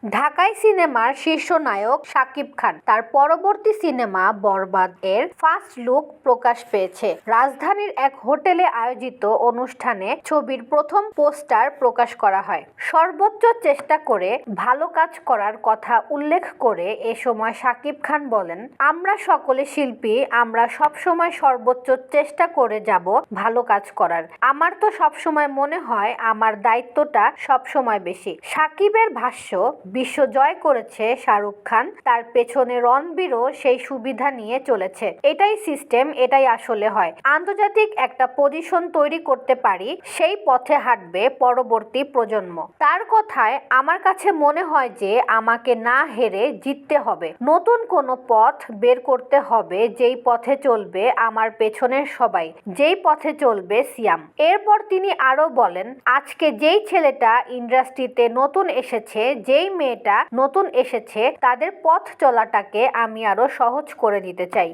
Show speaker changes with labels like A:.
A: ঢাকাই সিনেমার শীর্ষ নায়ক শাকিব খান তার পরবর্তী সিনেমা বরবাদ এর ফার্স্ট লুক প্রকাশ পেয়েছে। রাজধানীর এক হোটেলে আয়োজিত অনুষ্ঠানে ছবির প্রথম পোস্টার প্রকাশ করা হয়। সর্বোচ্চ চেষ্টা করে ভালো কাজ করার কথা উল্লেখ করে এ সময় শাকিব খান বলেন, আমরা সকলে শিল্পী, আমরা সবসময় সর্বোচ্চ চেষ্টা করে যাব ভালো কাজ করার। আমার তো সবসময় মনে হয় আমার দায়িত্বটা সবসময় বেশি। শাকিবের ভাষ্য, বিশ্ব জয় করেছে শাহরুখ খান, তার পেছনে রণবীরও সেই সুবিধা নিয়ে চলেছে। এটাই সিস্টেম, এটাই আসলে হয়। আন্তর্জাতিক একটা পজিশন তৈরি করতে পারি, সেই পথে হাঁটবে পরবর্তী প্রজন্ম। তার কথায় আমার কাছে মনে হয় যে আমাকে না হেরে জিততে হবে, নতুন কোনো পথ বের করতে হবে, যেই পথে চলবে আমার পেছনের সবাই, যেই পথে চলবে সিয়াম। এরপর তিনি আরো বলেন, আজকে যেই ছেলেটা ইন্ডাস্ট্রিতে নতুন এসেছে, যেই মেয়েটা নতুন এসেছে, তাদের পথ চলাটাকে আমি আরো সহজ করে দিতে চাই।